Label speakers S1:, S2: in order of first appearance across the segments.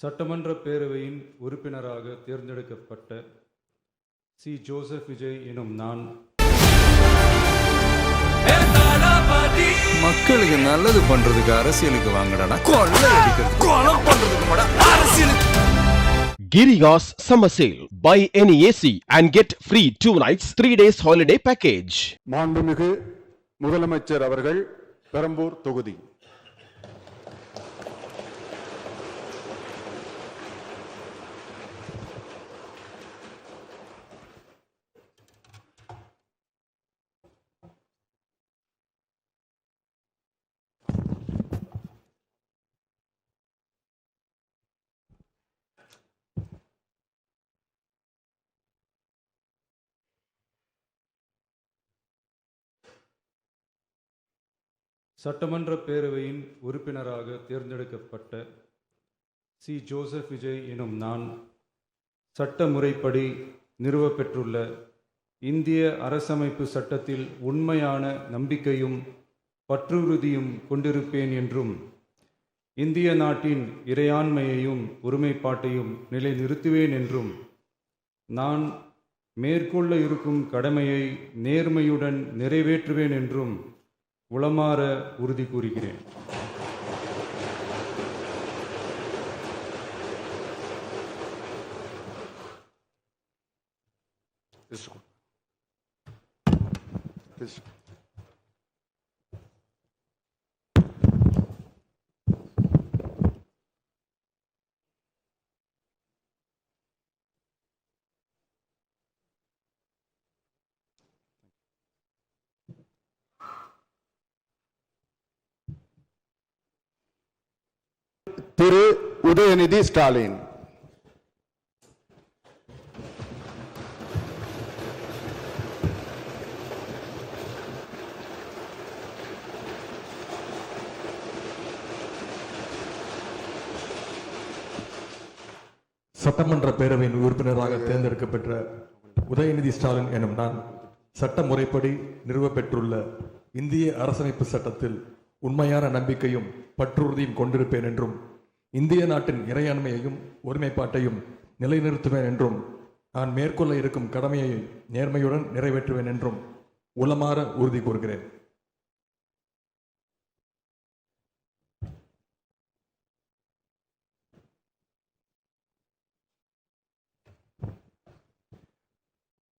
S1: சட்டமன்ற பேரவையின் உறுப்பினராக தேர்ந்தெடுக்கப்பட்ட சி. ஜோசப் விஜய் எனும் நான்
S2: மக்களுக்கு நல்லது பண்றதுக்கு அரசியலுக்கு வாங்கடா, கொள்ளை அடிக்கிறது கொலை பண்றதுக்கு அரசியலுக்கு.
S3: Giriga's summer sale. Buy any AC and get free 2 nights 3 days holiday package.
S4: மாண்புமிகு முதலமைச்சர் அவர்கள் பெரம்பூர் தொகுதி.
S1: சட்டமன்ற பேரவையின் உறுப்பினராக தேர்ந்தெடுக்கப்பட்ட சி. ஜோசப் விஜய் எனும் நான் சட்ட முறைப்படி நிறுவப்பெற்றுள்ள இந்திய அரசமைப்பு சட்டத்தில் உண்மையான நம்பிக்கையும் பற்றுறுதியும் கொண்டிருப்பேன் என்றும் இந்திய நாட்டின் இறையாண்மையையும் ஒருமைப்பாட்டையும் நிலைநிறுத்துவேன் என்றும் நான் மேற்கொள்ள இருக்கும் கடமையை நேர்மையுடன் நிறைவேற்றுவேன் என்றும் உளமாற உறுதி கூறுகிறேன்.
S4: திரு உதயநிதி ஸ்டாலின்.
S5: சட்டமன்ற பேரவையின் உறுப்பினராக தேர்ந்தெடுக்கப்பட்ட உதயநிதி ஸ்டாலின் எனும் நான் சட்ட முறைப்படி நிறுவப்பெற்றுள்ள இந்திய அரசமைப்பு சட்டத்தில் உண்மையான நம்பிக்கையும் பற்றுறுதியும் கொண்டிருப்பேன் என்றும் இந்திய நாட்டின் இறையாண்மையையும் ஒருமைப்பாட்டையும் நிலைநிறுத்துவேன் என்றும் நான் மேற்கொள்ள இருக்கும் கடமையை நேர்மையுடன் நிறைவேற்றுவேன் என்றும் உளமாற உறுதி கூறுகிறேன்.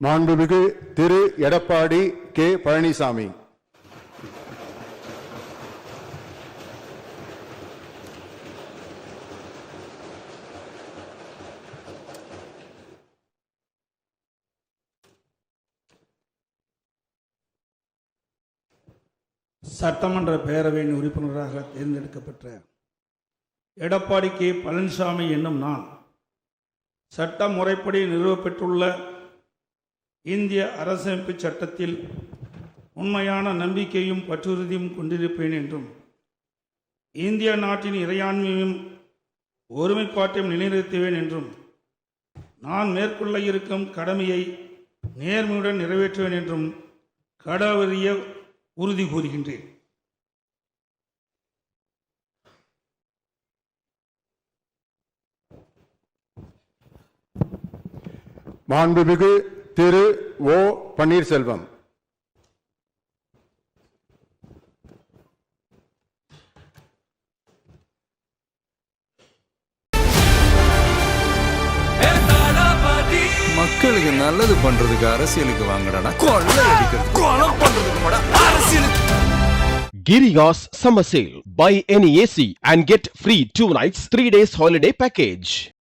S4: மாண்புமிகு திரு எடப்பாடி கே. பழனிசாமி.
S6: சட்டமன்ற பேரவையின் உறுப்பினராக தேர்ந்தெடுக்கப்பட்ட எடப்பாடி கே. பழனிசாமி என்னும் நான் சட்ட முறைப்படி நிறுவப்பெற்றுள்ள இந்திய அரசமைப்பு சட்டத்தில் உண்மையான நம்பிக்கையும் பற்றுறுதியும் கொண்டிருப்பேன் என்றும் இந்திய நாட்டின் இறையாண்மையும் ஒருமைப்பாட்டையும் நிலைநிறுத்துவேன் என்றும் நான் மேற்கொள்ள இருக்கும் கடமையை நேர்மையுடன் நிறைவேற்றுவேன் என்றும் கடவுளிய உறுதி கூறுகின்றேன்.
S4: மாண்புமிகு திரு ஓ. பன்னீர்செல்வம்.
S2: மக்களுக்கு நல்லது பண்றதுக்கு அரசியலுக்கு வாங்கடா, கொள்ளை அடிக்கிறது கொலை பண்றதுக்கு அரசியலுக்கு.
S3: Giriga's summer sale. Buy any AC and get free 2 nights 3 days holiday package.